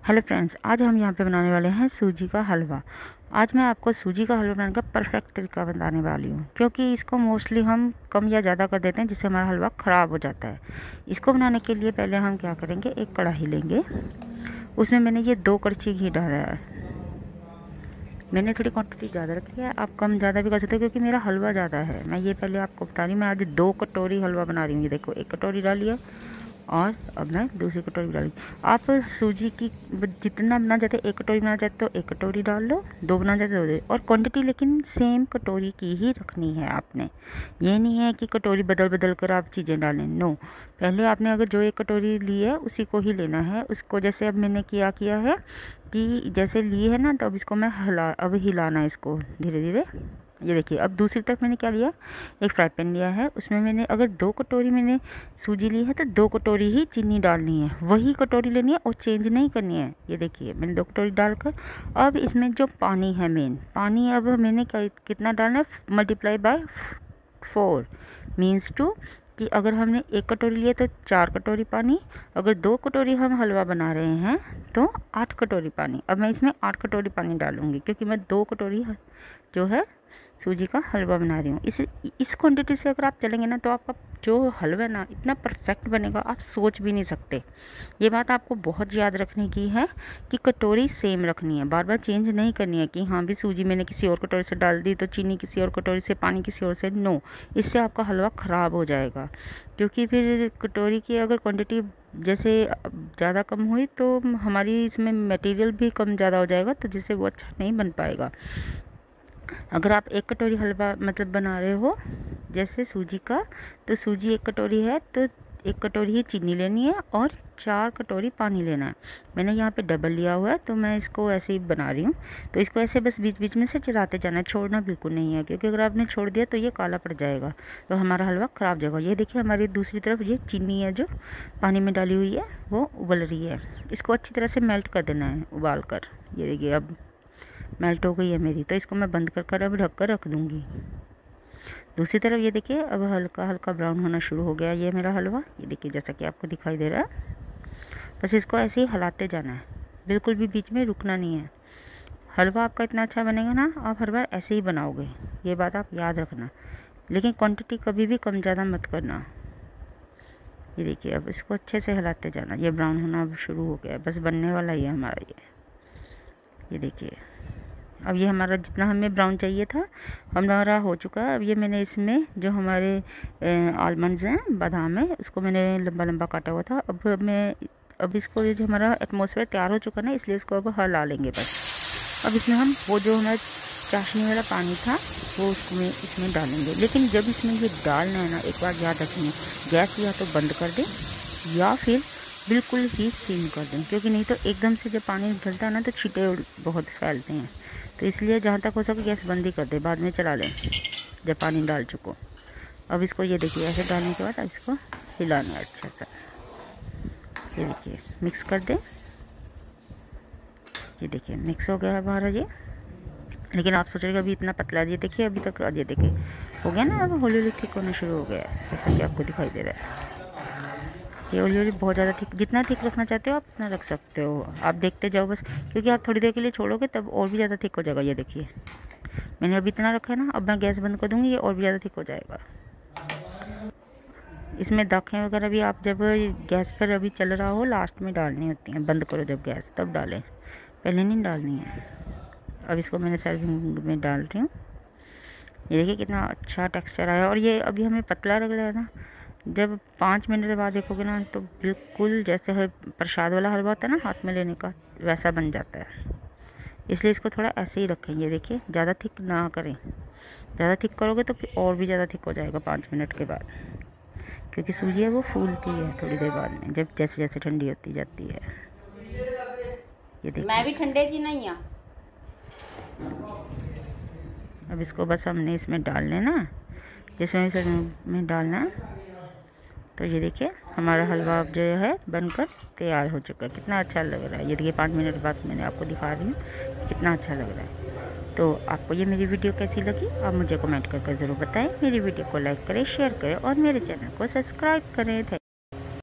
Hello friends, आज हम यहाँ पे बनाने वाले हैं सूजी का हलवा। आज मैं आपको सूजी का हलवा बनाने का परफेक्ट तरीका बताने वाली हूँ, क्योंकि इसको मोस्टली हम कम या ज़्यादा कर देते हैं जिससे हमारा हलवा ख़राब हो जाता है। इसको बनाने के लिए पहले हम क्या करेंगे, एक कढ़ाई लेंगे, उसमें मैंने ये 2 कड़छी घी डाला है। मैंने थोड़ी क्वांटिटी ज़्यादा रखी है, आप कम ज़्यादा भी कर सकते हो क्योंकि मेरा हलवा ज़्यादा है। मैं ये पहले आपको बता रही हूँ, मैं आज 2 कटोरी हलवा बना रही हूँ। ये देखो, 1 कटोरी डाली है और अब मैं दूसरी कटोरी डाली। आप सूजी की जितना बनाना चाहते हो, 1 कटोरी बनाना चाहते हो 1 कटोरी डाल लो, 2 बनाना चाहते हो 2, और क्वांटिटी लेकिन सेम कटोरी की ही रखनी है आपने। ये नहीं है कि कटोरी बदल बदल कर आप चीज़ें डालें, नो। पहले आपने अगर जो 1 कटोरी ली है उसी को ही लेना है। उसको जैसे अब मैंने किया है कि जैसे ली है ना, तो अब इसको मैं हिलाना है इसको धीरे धीरे। ये देखिए, अब दूसरी तरफ मैंने क्या लिया, एक फ्राई पैन लिया है। उसमें मैंने अगर 2 कटोरी मैंने सूजी ली है तो 2 कटोरी ही चीनी डालनी है, वही कटोरी लेनी है और चेंज नहीं करनी है। ये देखिए, मैंने 2 कटोरी डालकर अब इसमें जो पानी है, मेन पानी अब मैंने कितना डालना है, मल्टीप्लाई बाय 4 मीन्स टू कि अगर हमने 1 कटोरी लिया तो 4 कटोरी पानी, अगर 2 कटोरी हम हलवा बना रहे हैं तो 8 कटोरी पानी। अब मैं इसमें 8 कटोरी पानी डालूंगी क्योंकि मैं 2 कटोरी जो है सूजी का हलवा बना रही हूँ। इस क्वांटिटी से अगर आप चलेंगे ना तो आपका जो हलवा है ना, इतना परफेक्ट बनेगा आप सोच भी नहीं सकते। ये बात आपको बहुत याद रखने की है कि कटोरी सेम रखनी है, बार बार चेंज नहीं करनी है कि हाँ भी सूजी मैंने किसी और कटोरी से डाल दी तो चीनी किसी और कटोरी से, पानी किसी और से। नो, इससे आपका हलवा ख़राब हो जाएगा। क्योंकि फिर कटोरी की अगर क्वांटिटी जैसे ज़्यादा कम हुई तो हमारी इसमें मटेरियल भी कम ज़्यादा हो जाएगा, तो जिससे वो अच्छा नहीं बन पाएगा। अगर आप 1 कटोरी हलवा मतलब बना रहे हो जैसे सूजी का, तो सूजी 1 कटोरी है तो 1 कटोरी ही चीनी लेनी है और 4 कटोरी पानी लेना है। मैंने यहाँ पे डबल लिया हुआ है तो मैं इसको ऐसे ही बना रही हूँ। तो इसको ऐसे बस बीच बीच में से चलाते जाना है, छोड़ना बिल्कुल नहीं है, क्योंकि अगर आपने छोड़ दिया तो ये काला पड़ जाएगा, तो हमारा हलवा ख़राब जाएगा। ये देखिए, हमारी दूसरी तरफ ये चीनी है जो पानी में डाली हुई है वो उबल रही है। इसको अच्छी तरह से मेल्ट कर देना है उबाल कर। ये देखिए, अब मेल्ट हो गई है मेरी, तो इसको मैं बंद कर अब ढक कर रख दूँगी। दूसरी तरफ ये देखिए, अब हल्का हल्का ब्राउन होना शुरू हो गया ये मेरा हलवा। ये देखिए, जैसा कि आपको दिखाई दे रहा है। बस इसको ऐसे ही हिलाते जाना है, बिल्कुल भी बीच में रुकना नहीं है। हलवा आपका इतना अच्छा बनेगा ना, आप हर बार ऐसे ही बनाओगे, ये बात आप याद रखना। लेकिन क्वांटिटी कभी भी कम ज़्यादा मत करना। ये देखिए, अब इसको अच्छे से हिलाते जाना। ये ब्राउन होना अब शुरू हो गया, बस बनने वाला ही है हमारा ये देखिए, अब ये हमारा जितना हमें ब्राउन चाहिए था हमारा हो चुका है। अब ये मैंने इसमें जो हमारे आलमंड्स हैं, बादाम है, उसको मैंने लंबा लंबा काटा हुआ था। अब इसको जो हमारा एटमॉस्फेयर तैयार हो चुका ना, इसलिए इसको अब हिला लेंगे बस। अब इसमें हम वो जो हमारा चाशनी वाला पानी था वो उसको में इसमें डालेंगे। लेकिन जब इसमें ये डालना है ना, एक बार याद रखेंगे, गैस या तो बंद कर दें या फिर बिल्कुल ही सीम कर दें, क्योंकि नहीं तो एकदम से जब पानी डलता है ना तो छींटे बहुत फैलते हैं। तो इसलिए जहाँ तक हो सके गैस बंद ही कर दे, बाद में चला लें जब पानी डाल चुको। अब इसको ये देखिए, ऐसे डालने के बाद अब इसको हिलाना है अच्छा सा। ये देखिए, मिक्स कर दें। ये देखिए, मिक्स हो गया हमारा ये। लेकिन आप सोच रहे अभी इतना पतला, ये देखिए अभी तक, ये देखिए हो गया ना, अब हौली हौली थिक होना शुरू हो गया है, जैसा कि आपको दिखाई दे रहा है। ये हौली हौली बहुत ज़्यादा थिक, जितना थिक रखना चाहते हो आप उतना रख सकते हो। आप देखते जाओ बस, क्योंकि आप थोड़ी देर के लिए छोड़ोगे तब और भी ज़्यादा थिक हो जाएगा। ये देखिए, मैंने अभी इतना रखा है ना, अब मैं गैस बंद कर दूँगी, ये और भी ज़्यादा थिक हो जाएगा। इसमें दाखें वगैरह भी आप जब गैस पर अभी चल रहा हो लास्ट में डालनी होती हैं, बंद करो जब गैस तब डालें, पहले नहीं डालनी है। अब इसको मैंने सर्विंग में डाल रही हूँ। ये देखिए कितना अच्छा टेक्सचर आया, और ये अभी हमें पतला लग रहा है ना, जब 5 मिनट बाद देखोगे ना तो बिल्कुल जैसे प्रसाद वाला हलवा होता है ना हाथ में लेने का, वैसा बन जाता है। इसलिए इसको थोड़ा ऐसे ही रखें। ये देखिए, ज़्यादा थिक ना करें, ज़्यादा थिक करोगे तो फिर और भी ज़्यादा थिक हो जाएगा 5 मिनट के बाद, क्योंकि सूजी है वो फूलती है थोड़ी देर बाद में, जब जैसे जैसे ठंडी होती जाती है। ये देखिए, मैं भी ठंडे जी नहीं हूँ। अब इसको बस हमने इसमें डाल लेना, जिसमें में डालना है। तो ये देखिए, हमारा हलवा अब जो है बनकर तैयार हो चुका है। कितना अच्छा लग रहा है, ये देखिए 5 मिनट बाद मैंने आपको दिखा रही हूँ कितना अच्छा लग रहा है। तो आपको ये मेरी वीडियो कैसी लगी आप मुझे कमेंट करके ज़रूर बताएं। मेरी वीडियो को लाइक करें, शेयर करें और मेरे चैनल को सब्सक्राइब करें।